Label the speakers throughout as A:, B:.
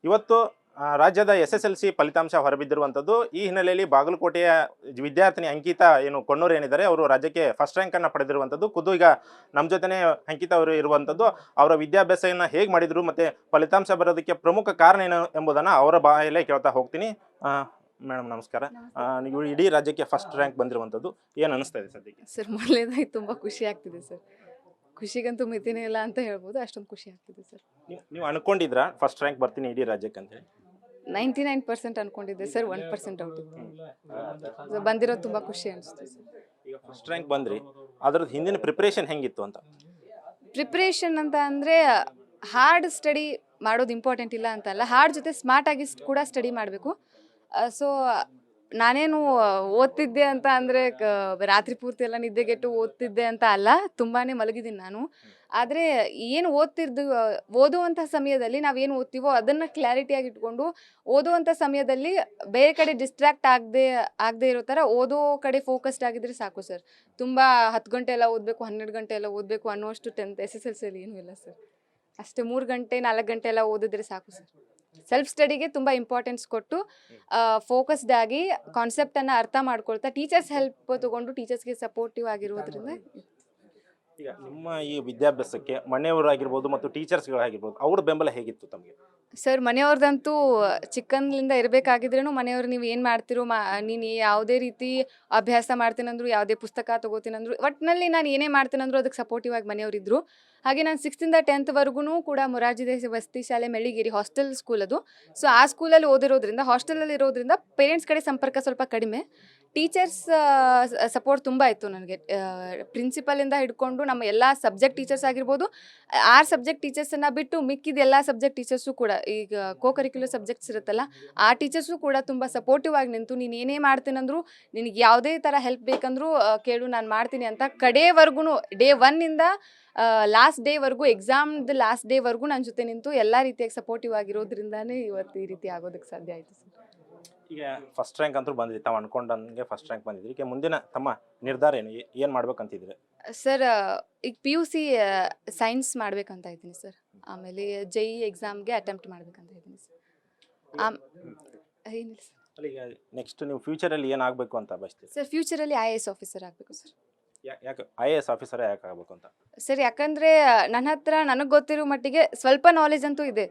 A: ಇವತ್ತು ರಾಜ್ಯದ SSLC ಫಲಿತಾಂಶ ಹೊರಬಿದ್ದಿರುವಂಥದ್ದು. ಈ ಹಿನ್ನೆಲೆಯಲ್ಲಿ ಬಾಗಲಕೋಟೆಯ ವಿದ್ಯಾರ್ಥಿನಿ ಅಂಕಿತಾ ಏನು ಕೊಣ್ಣೂರು ಏನಿದ್ದಾರೆ ಅವರು ರಾಜ್ಯಕ್ಕೆ ಫಸ್ಟ್ ರ್ಯಾಂಕನ್ನು ಪಡೆದಿರುವಂಥದ್ದು. ಖುದ್ದು ಈಗ ನಮ್ಮ ಜೊತೆನೇ ಅಂಕಿತಾ ಅವರು ಇರುವಂಥದ್ದು. ಅವರ ವಿದ್ಯಾಭ್ಯಾಸವನ್ನು ಹೇಗೆ ಮಾಡಿದರು ಮತ್ತು ಫಲಿತಾಂಶ ಬರೋದಕ್ಕೆ ಪ್ರಮುಖ ಕಾರಣ ಏನು ಎಂಬುದನ್ನು ಅವರ ಬಾಯಲ್ಲೇ ಕೇಳ್ತಾ ಹೋಗ್ತೀನಿ. ಮೇಡಮ್ ನಮಸ್ಕಾರ. ನೀವು ಇಡೀ ರಾಜ್ಯಕ್ಕೆ ಫಸ್ಟ್ ರ್ಯಾಂಕ್ ಬಂದಿರುವಂಥದ್ದು, ಏನು ಅನಿಸ್ತಾ ಇದೆ ಸದ್ಯಕ್ಕೆ?
B: ಸರ್ ಮೊದಲನೇದಾಗಿ ತುಂಬ ಖುಷಿ ಆಗ್ತಿದೆ ಸರ್. ಖುಷಿಗಂತೂ ಮಿತಿನೇ ಇಲ್ಲ ಅಂತ ಹೇಳ್ಬೋದು, ಅಷ್ಟೊಂದು ಖುಷಿ ಆಗ್ತಿದೆ ಸರ್.
A: ನೀವು ಅನ್ಕೊಂಡಿದ್ರಾ ಫಸ್ಟ್ ರ್ಯಾಂಕ್ ಬರ್ತೀನಿ ಇಡೀ ರಾಜ್ಯಕ್ಕೆ ಅಂತೇಳಿ?
B: 99% ಅನ್ಕೊಂಡಿದ್ದೆ ಸರ್, 1% ಔಟ್ ಇತ್ತು. ಬಂದಿರೋದು ತುಂಬ ಖುಷಿ ಅನಿಸ್ತು ಸರ್.
A: ಈಗ ಫಸ್ಟ್ ರ್ಯಾಂಕ್ ಬಂದ್ರಿ, ಅದ್ರದ್ದು ಹಿಂದಿನ ಪ್ರಿಪ್ರೇಷನ್ ಹೆಂಗಿತ್ತು ಅಂತ?
B: ಪ್ರಿಪ್ರೇಷನ್ ಅಂತ ಅಂದರೆ ಹಾರ್ಡ್ ಸ್ಟಡಿ ಮಾಡೋದು ಇಂಪಾರ್ಟೆಂಟ್ ಇಲ್ಲ ಅಂತಲ್ಲ, ಹಾರ್ಡ್ ಜೊತೆ ಸ್ಮಾರ್ಟಾಗಿ ಕೂಡ ಸ್ಟಡಿ ಮಾಡಬೇಕು. ಸೊ ನಾನೇನು ಓದ್ತಿದ್ದೆ ಅಂತ ಅಂದರೆ ರಾತ್ರಿ ಪೂರ್ತಿ ಎಲ್ಲ ನಿದ್ದೆಗೆಟ್ಟು ಓದ್ತಿದ್ದೆ ಅಂತ ಅಲ್ಲ, ತುಂಬಾ ಮಲಗಿದ್ದೀನಿ ನಾನು. ಆದರೆ ಏನು ಓದುವಂಥ ಸಮಯದಲ್ಲಿ ನಾವೇನು ಓದ್ತೀವೋ ಅದನ್ನು ಕ್ಲಾರಿಟಿಯಾಗಿ ಇಟ್ಕೊಂಡು ಓದುವಂಥ ಸಮಯದಲ್ಲಿ ಬೇರೆ ಕಡೆ ಡಿಸ್ಟ್ರ್ಯಾಕ್ಟ್ ಆಗದೆ ಇರೋ ಥರ ಓದೋ ಕಡೆ ಫೋಕಸ್ಡ್ ಆಗಿದ್ರೆ ಸಾಕು ಸರ್. ತುಂಬ 10 ಗಂಟೆ ಎಲ್ಲ ಓದಬೇಕು, 12 ಗಂಟೆ ಎಲ್ಲ ಓದಬೇಕು ಅನ್ನೋಷ್ಟು SSLCಯಲ್ಲಿ ಏನೂ ಇಲ್ಲ ಸರ್. ಅಷ್ಟೇ 3 ಗಂಟೆ 4 ಗಂಟೆ ಎಲ್ಲ ಓದಿದ್ರೆ ಸಾಕು ಸರ್. ಸೆಲ್ಫ್ ಸ್ಟಡಿಗೆ ತುಂಬ ಇಂಪಾರ್ಟೆನ್ಸ್ ಕೊಟ್ಟು ಫೋಕಸ್ಡ್ ಆಗಿ ಕಾನ್ಸೆಪ್ಟನ್ನು ಅರ್ಥ ಮಾಡ್ಕೊಳ್ತಾ ಟೀಚರ್ಸ್ ಹೆಲ್ಪ್ ತಗೊಂಡು ಟೀಚರ್ಸ್ಗೆ ಸಪೋರ್ಟಿವ್ ಆಗಿರೋದ್ರಿಂದ.
A: ಈಗ ನಿಮ್ಮ ಈ ವಿದ್ಯಾಭ್ಯಾಸಕ್ಕೆ ಮನೆಯವರಾಗಿರ್ಬೋದು ಮತ್ತು ಟೀಚರ್ಸ್ಗಳಾಗಿರ್ಬೋದು ಅವ್ರ ಬೆಂಬಲ ಹೇಗಿತ್ತು ತಮಗೆ?
B: ಸರ್ ಮನೆಯವ್ರದಂತೂ ಚಿಕ್ಕಂದ್ರಿಂದ ಇರಬೇಕಾಗಿದ್ರೂ ಮನೆಯವ್ರು ನೀವು ಏನು ಮಾಡ್ತಿರೋ ನೀನು ಯಾವುದೇ ರೀತಿ ಅಭ್ಯಾಸ ಮಾಡ್ತೀನಂದ್ರು, ಯಾವುದೇ ಪುಸ್ತಕ ತೊಗೋತೀನಂದ್ರು, ಒಟ್ಟಿನಲ್ಲಿ ನಾನು ಏನೇ ಮಾಡ್ತೀನಂದ್ರು ಅದಕ್ಕೆ ಸಪೋರ್ಟಿವ್ ಆಗಿ ಮನೆಯವರಿದ್ದರು. ಹಾಗೆ ನಾನು 6th ಇಂದ 10th ಕೂಡ ಮೊರಾರ್ಜಿ ದೇಸಾಯಿ ವಸತಿ ಶಾಲೆ ಮೆಳ್ಳಿಗೇರಿ ಹಾಸ್ಟೆಲ್ ಸ್ಕೂಲ್ ಅದು. ಸೊ ಆ ಸ್ಕೂಲಲ್ಲಿ ಓದಿರೋದ್ರಿಂದ, ಹಾಸ್ಟೆಲಲ್ಲಿ ಇರೋದ್ರಿಂದ ಪೇರೆಂಟ್ಸ್ ಕಡೆ ಸಂಪರ್ಕ ಸ್ವಲ್ಪ ಕಡಿಮೆ. ಟೀಚರ್ಸ್ ಸಪೋರ್ಟ್ ತುಂಬ ಇತ್ತು ನನಗೆ. ಪ್ರಿನ್ಸಿಪಲಿಂದ ಹಿಡ್ಕೊಂಡು ನಮ್ಮ ಎಲ್ಲ ಸಬ್ಜೆಕ್ಟ್ ಟೀಚರ್ಸ್ ಆಗಿರ್ಬೋದು, 6 ಸಬ್ಜೆಕ್ಟ್ ಟೀಚರ್ಸನ್ನು ಬಿಟ್ಟು ಮಿಕ್ಕಿದ ಎಲ್ಲ ಸಬ್ಜೆಕ್ಟ್ ಟೀಚರ್ಸು ಕೂಡ, ಈಗ ಕರಿಕ್ಯುಲರ್ ಸಬ್ಜೆಕ್ಟ್ಸ್ ಇರುತ್ತಲ್ಲ ಆ ಟೀಚರ್ಸು ಕೂಡ ತುಂಬ ಸಪೋರ್ಟಿವ್ ಆಗಿ ನಿಂತು ನೀನು ಏನೇ ಮಾಡ್ತೀನಂದ್ರು, ನಿನಗೆ ಯಾವುದೇ ಥರ ಹೆಲ್ಪ್ ಬೇಕಂದ್ರೂ ಕೇಳು ನಾನು ಮಾಡ್ತೀನಿ ಅಂತ ಕಡೆವರೆಗೂ ಡೇ 1ಇಂದ ಲಾಸ್ಟ್ ಡೇವರೆಗೂ, ಎಕ್ಸಾಮ್ದು ಲಾಸ್ಟ್ ಡೇವರೆಗೂ ನನ್ನ ಜೊತೆ ನಿಂತು ಎಲ್ಲ ರೀತಿಯಾಗಿ ಸಪೋರ್ಟಿವ್ ಆಗಿರೋದ್ರಿಂದಾನೇ ಇವತ್ತು ಈ ರೀತಿ ಆಗೋದಕ್ಕೆ ಸಾಧ್ಯ ಆಯಿತು ಸರ್.
A: ಈಗ ಫಸ್ಟ್ ರ್ಯಾಂಕ್ ಅಂತೂ ಬಂದಿದ್ರಿ, ತಾವು ಅನ್ಕೊಂಡಂಗೆ ಫಸ್ಟ್ ರ್ಯಾಂಕ್ ಬಂದಿದ್ರಿ. ಈಗ ಮುಂದಿನ ತಮ್ಮ ನಿರ್ಧಾರ ಏನು ಮಾಡ್ಬೇಕಂತಿದ್ರೆ?
B: ಸರ್ ಈಗ PUC ಸೈನ್ಸ್ ಮಾಡ್ಬೇಕಂತ ಇದ್ದೀನಿ ಸರ್. ಆಮೇಲೆ JEE ಎಕ್ಸಾಮ್ಗೆ ಅಟೆಂಪ್ಟ್ ಮಾಡ್ಬೇಕಂತ ಇದ್ದೀನಿ ಸರ್. ಏನಿಲ್ಲ ಸರ್.
A: ಈಗ ನೆಕ್ಸ್ಟ್ ನೀವು ಫ್ಯೂಚರಲ್ಲಿ ಏನಾಗಬೇಕು ಅಂತ ಬಯಸ್ತೀರಿ?
B: ಸರ್ ಫ್ಯೂಚರಲ್ಲಿ IAS ಆಫೀಸರ್ ಆಗಬೇಕು ಸರ್.
A: ಯಾಕೆ IAS ಆಫೀಸರೇ ಯಾಕೆ ಆಗಬೇಕು ಅಂತ?
B: ಸರ್ ಯಾಕಂದರೆ ನನ್ನ ಹತ್ರ ನನಗೆ ಗೊತ್ತಿರೋ ಮಟ್ಟಿಗೆ ಸ್ವಲ್ಪ ನಾಲೆಜ್ ಅಂತೂ ಇದೆ,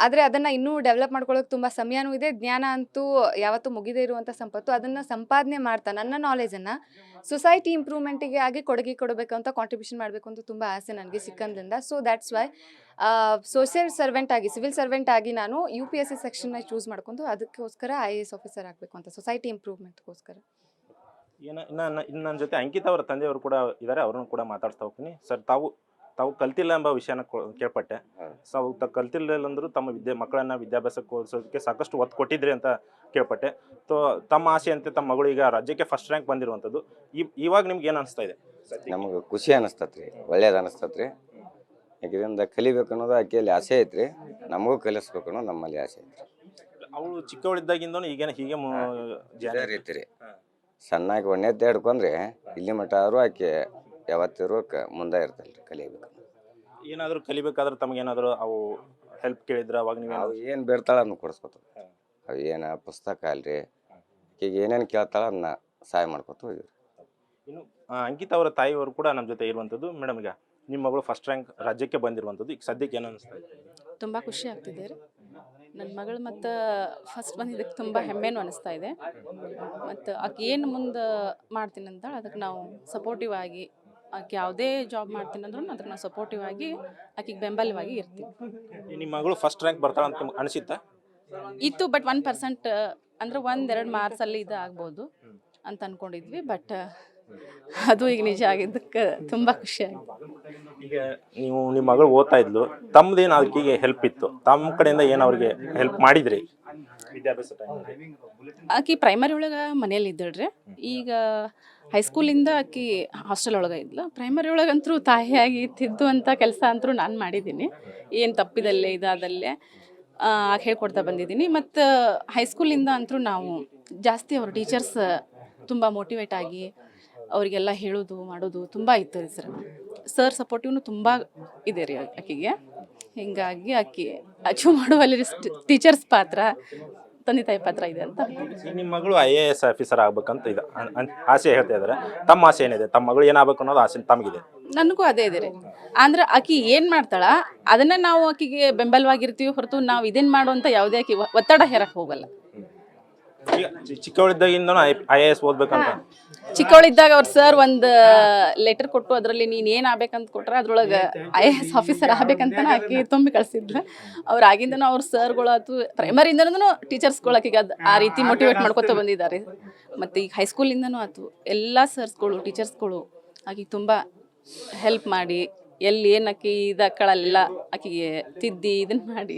B: ಆದರೆ ಅದನ್ನು ಇನ್ನೂ ಡೆವಲಪ್ ಮಾಡ್ಕೊಳ್ಳೋಕೆ ತುಂಬ ಸಮಯನೂ ಇದೆ. ಜ್ಞಾನ ಅಂತೂ ಯಾವತ್ತೂ ಮುಗಿದೇ ಇರುವಂಥ ಸಂಪತ್ತು. ಅದನ್ನು ಸಂಪಾದನೆ ಮಾಡ್ತಾ ನನ್ನ ನಾಲೆಜನ್ನು ಸೊಸೈಟಿ ಇಂಪ್ರೂವ್ಮೆಂಟಿಗೆ ಆಗಿ ಕೊಡುಗೆ ಕೊಡಬೇಕು ಅಂತ, ಕಾಂಟ್ರಿಬ್ಯೂಷನ್ ಮಾಡಬೇಕು ಅಂತ ತುಂಬ ಆಸೆ ನನಗೆ ಚಿಕ್ಕಂದಿಂದ. So that's why social servant ಆಗಿ, ಸಿವಿಲ್ ಸರ್ವೆಂಟ್ ಆಗಿ ನಾನು UPSC ಸೆಕ್ಷನ್ನ ಚೂಸ್ ಮಾಡ್ಕೊಂಡು ಅದಕ್ಕೋಸ್ಕರ IAS ಆಫೀಸರ್ ಆಗಬೇಕು ಅಂತ, ಸೊಸೈಟಿ ಇಂಪ್ರೂವ್ಮೆಂಟ್ಗೋಸ್ಕರ.
A: ಇನ್ನು ನನ್ನ ಜೊತೆ ಅಂಕಿತಾ ಅವರ ತಂದೆಯವರು ಕೂಡ ಇದ್ದಾರೆ, ಅವ್ರನ್ನು ಕೂಡ ಮಾತಾಡ್ತಾ ಹೋಗ್ತೀನಿ. ಸರ್, ತಾವು ಕಲ್ತಿಲ್ಲ ಎಂಬ ವಿಷಯನ ಕೇಳ್ಪಟ್ಟೆ. ಸೊ ಕಲ್ತಿಲ್ಲ ಅಂದರೂ ತಮ್ಮ ಮಕ್ಕಳನ್ನ ವಿದ್ಯಾಭ್ಯಾಸಕ್ಕೆ ಓದಿಸೋದಕ್ಕೆ ಸಾಕಷ್ಟು ಒತ್ತು ಕೊಟ್ಟಿದ್ರಿ ಅಂತ ಕೇಳ್ಪಟ್ಟೆ. ಸೊ ತಮ್ಮ ಆಸೆಯಂತೆ ತಮ್ಮ ಮಗಳು ಈಗ ರಾಜ್ಯಕ್ಕೆ ಫಸ್ಟ್ ರ್ಯಾಂಕ್ ಬಂದಿರುವಂಥದ್ದು, ಇವಾಗ ನಿಮ್ಗೆ ಏನು ಅನಿಸ್ತಾ ಇದೆ?
C: ನಮಗೆ ಖುಷಿ ಅನಿಸ್ತತ್ರಿ, ಒಳ್ಳೇದು ಅನಿಸ್ತತ್ರಿ. ಯಾಕೆಂದ್ರೆ ಕಲಿಬೇಕು ಅನ್ನೋದು ಆಕೆಯಲ್ಲಿ ಆಸೆ ಐತ್ರಿ, ನಮಗೂ ಕಲಿಸ್ಬೇಕು ಅನ್ನೋದು ನಮ್ಮಲ್ಲಿ ಆಸೆ ಐತ್ರಿ.
A: ಅವಳು ಚಿಕ್ಕವಳಿದ್ದಾಗಿಂದನೂ ಈಗೇನು ಹೀಗೆ
C: ಐತಿ ರೀ. ಸಣ್ಣಾಗಿ ಒಣ್ಣೆತ್ತೆ ಹಿಡ್ಕೊಂಡ್ರೆ ಇಲ್ಲಿ ಮಟ್ಟ ಆದರೂ ಆಕೆ ಯಾವತ್ತಿರೋ ಮುಂದೆ ಇರ್ತಲ್ರಿ, ಕಲಿಬೇಕು.
A: ಏನಾದರೂ ಕಲಿಬೇಕಾದ್ರೆ ತಮಗೇನಾದರೂ ಅವು ಹೆಲ್ಪ್ ಕೇಳಿದ್ರೆ ಅವಾಗ ನೀವು
C: ಅವು ಏನು ಬೇಡ್ತಾಳೆ ಅದನ್ನ ಕೊಡಿಸ್ಕೊತ, ಅವು ಏನು ಪುಸ್ತಕ ಅಲ್ರಿ, ಈಗ ಏನೇನು ಕೇಳ್ತಾಳೆ ಅದನ್ನ ಸಹಾಯ ಮಾಡ್ಕೊತ ಹೋಗಿವ್ರಿ.
A: ಇನ್ನು ಅಂಕಿತಾ ಅವರ ತಾಯಿಯವರು ಕೂಡ ನಮ್ಮ ಜೊತೆ ಇರುವಂಥದ್ದು. ಮೇಡಮ್, ಈಗ ನಿಮ್ಮ ಮಗಳು ಫಸ್ಟ್ ರ್ಯಾಂಕ್ ರಾಜ್ಯಕ್ಕೆ ಬಂದಿರುವಂಥದ್ದು, ಈಗ ಸದ್ಯಕ್ಕೆ ಏನು ಅನಿಸ್ತಾ ಇದೆ?
D: ತುಂಬ ಖುಷಿ ಆಗ್ತಿದೆ ರೀ. ನನ್ನ ಮಗಳು ಮತ್ತು ಫಸ್ಟ್ ಬಂದಿದ್ದಕ್ಕೆ ತುಂಬ ಹೆಮ್ಮೆನೂ ಅನಿಸ್ತಾ ಇದೆ. ಮತ್ತು ಆಕೆ ಏನು ಮುಂದೆ ಮಾಡ್ತೀನಿ ಅಂತ ಅದಕ್ಕೆ ನಾವು ಸಪೋರ್ಟಿವ್ ಆಗಿ, ಆಕೆ ಯಾವುದೇ ಜಾಬ್ ಮಾಡ್ತೀನಿ ಅಂದ್ರೂ ಅದಕ್ಕೆ ನಾವು ಸಪೋರ್ಟಿವ್ ಆಗಿ ಆಕೆಗೆ ಬೆಂಬಲವಾಗಿ ಇರ್ತೀವಿ.
A: ನಿಮ್ಮ ಮಗಳು ಫಸ್ಟ್ ರ್ಯಾಂಕ್ ಬರ್ತಾಳೆ ಅಂತ ಅನಿಸುತ್ತಾ?
D: ಇತ್ತು, ಬಟ್ 1% ಅಂದರೆ 1-2 ಮಾರ್ಕ್ಸಲ್ಲಿ ಇದು ಆಗ್ಬೋದು ಅಂತ ಅಂದ್ಕೊಂಡಿದ್ವಿ. ಬಟ್ ಅದು ಈಗ ನಿಜ ಆಗಿದ್ದಕ್ಕೆ ತುಂಬ ಖುಷಿಯಾಗಿ.
A: ಈಗ ನಿಮ್ಮ ಮಗಳು ಓದ್ತಾ ಇದ್ಲು, ತಮ್ಮದೇನು ಅದಕ್ಕೆ ಹೆಲ್ಪ್ ಇತ್ತು? ತಮ್ಮ ಕಡೆಯಿಂದ ಏನು ಅವ್ರಿಗೆ ಹೆಲ್ಪ್ ಮಾಡಿದ್ರಿ ವಿದ್ಯಾಭ್ಯಾಸ ಟೈಮಲ್ಲಿ?
D: ಆಕೆ ಪ್ರೈಮರಿ ಒಳಗೆ ಮನೇಲಿ ಇದ್ದಳ್ರಿ. ಈಗ ಹೈಸ್ಕೂಲಿಂದ ಆಕೆ ಹಾಸ್ಟೆಲ್ ಒಳಗೆ ಇದ್ಲು. ಪ್ರೈಮರಿ ಒಳಗಂತೂ ತಾಯಿಯಾಗಿ ತಿದ್ದುವಂಥ ಕೆಲಸ ಅಂತೂ ನಾನು ಮಾಡಿದ್ದೀನಿ, ಏನು ತಪ್ಪಿದಲ್ಲೇ ಇದಾದಲ್ಲೇ ಆಕೆ ಹೇಳ್ಕೊಡ್ತಾ ಬಂದಿದ್ದೀನಿ. ಮತ್ತು ಹೈಸ್ಕೂಲಿಂದ ಅಂತೂ ನಾವು ಜಾಸ್ತಿ ಅವ್ರ ಟೀಚರ್ಸ್ ತುಂಬ ಮೋಟಿವೇಟ್ ಆಗಿ ಅವರಿಗೆಲ್ಲ ಹೇಳೋದು ಮಾಡೋದು ತುಂಬ ಇತ್ತು ರೀ ಸರ್. ಸರ್ ಸಪೋರ್ಟಿವ್ನು ತುಂಬ ಇದೆ ರೀ ಆಕೆಗೆ. ಹಿಂಗಾಗಿ ಆಕಿ ಅಚೀವ್ ಮಾಡುವಲ್ಲಿ ಟೀಚರ್ಸ್ ಪಾತ್ರ ತಂದೆ ತಾಯಿ ಪಾತ್ರ ಇದೆ ಅಂತ.
A: ಈಗ ನಿಮ್ಮ ಮಗಳು IAS ಆಫೀಸರ್ ಆಗ್ಬೇಕಂತ ಇದೆ ಆಸೆ ಹೇಳ್ತಾ ಇದ್ದಾರೆ. ತಮ್ಮ ಆಸೆ ಏನಿದೆ? ತಮ್ಮ ಮಗಳು ಏನಾಗಬೇಕು ಅನ್ನೋದು ಆಸೆ ತಮಗಿದೆ?
D: ನನಗೂ ಅದೇ ಇದೆ ರೀ. ಅಂದ್ರೆ ಆಕಿ ಏನು ಮಾಡ್ತಾಳ ಅದನ್ನ ನಾವು ಆಕಿಗೆ ಬೆಂಬಲವಾಗಿರ್ತೀವಿ ಹೊರತು ನಾವು ಇದನ್ನು ಮಾಡುವಂಥ ಯಾವುದೇ ಆಕಿ ಒತ್ತಡ ಹೇರಕ್ಕೆ ಹೋಗಲ್ಲ.
A: ಈಗ ಚಿಕ್ಕವಳಿದ್ದಾಗಿಂದನೂ IAS ಓದ್ಬೇಕಂತ?
D: ಚಿಕ್ಕವಳಿದ್ದಾಗ ಅವ್ರ ಸರ್ ಒಂದು ಲೆಟರ್ ಕೊಟ್ಟು ಅದರಲ್ಲಿ ನೀನು ಏನು ಆಗ್ಬೇಕಂತ ಕೊಟ್ರೆ ಅದ್ರೊಳಗೆ IAS ಆಫೀಸರ್ ಆಗ್ಬೇಕಂತ ಆಕಿ ತುಂಬಿ ಕಳಿಸಿದ್ಲು. ಅವ್ರು ಆಗಿಂದನೂ ಅವ್ರ ಸರ್ಗಳಾತು ಪ್ರೈಮರಿಯಿಂದನೂ ಟೀಚರ್ಸ್ಗಳು ಆಕಿಗೆ ಅದು ಆ ರೀತಿ ಮೋಟಿವೇಟ್ ಮಾಡ್ಕೊತ ಬಂದಿದ್ದಾರೆ. ಮತ್ತು ಈಗ ಹೈಸ್ಕೂಲಿಂದನೂ ಆಯ್ತು ಎಲ್ಲ ಸರ್ಸ್ಗಳು ಟೀಚರ್ಸ್ಗಳು ಆಕಿಗೆ ತುಂಬ ಹೆಲ್ಪ್ ಮಾಡಿ ಎಲ್ಲಿ ಏನು ಆಕಿ ಇದಾಕಳೆಲ್ಲ ಆಕಿಗೆ ತಿದ್ದಿ ಇದನ್ನು ಮಾಡಿ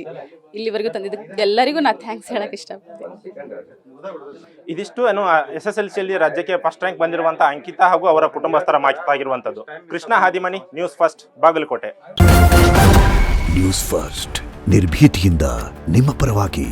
D: ಇಲ್ಲಿವರೆಗೂ ತಂದಿದ್ದಕ್ಕೆ ಎಲ್ಲರಿಗೂ ನಾನು ಥ್ಯಾಂಕ್ಸ್ ಹೇಳಕ್ಕೆ ಇಷ್ಟಪಡ್ತೀನಿ.
A: ಇದಿಷ್ಟು ಏನು SSLCಯಲ್ಲಿ ರಾಜ್ಯಕ್ಕೆ ಫಸ್ಟ್ ರ್ಯಾಂಕ್ ಬಂದಿರುವಂತಹ ಅಂಕಿತಾ ಹಾಗೂ ಅವರ ಕುಟುಂಬಸ್ಥರ ಮಾಹಿತಿಯಾಗಿರುವಂಥದ್ದು. Krishna Hadimani, news first, Bagalkote.
E: News first ನಿರ್ಭೀತಿಯಿಂದ ನಿಮ್ಮ ಪರವಾಗಿ.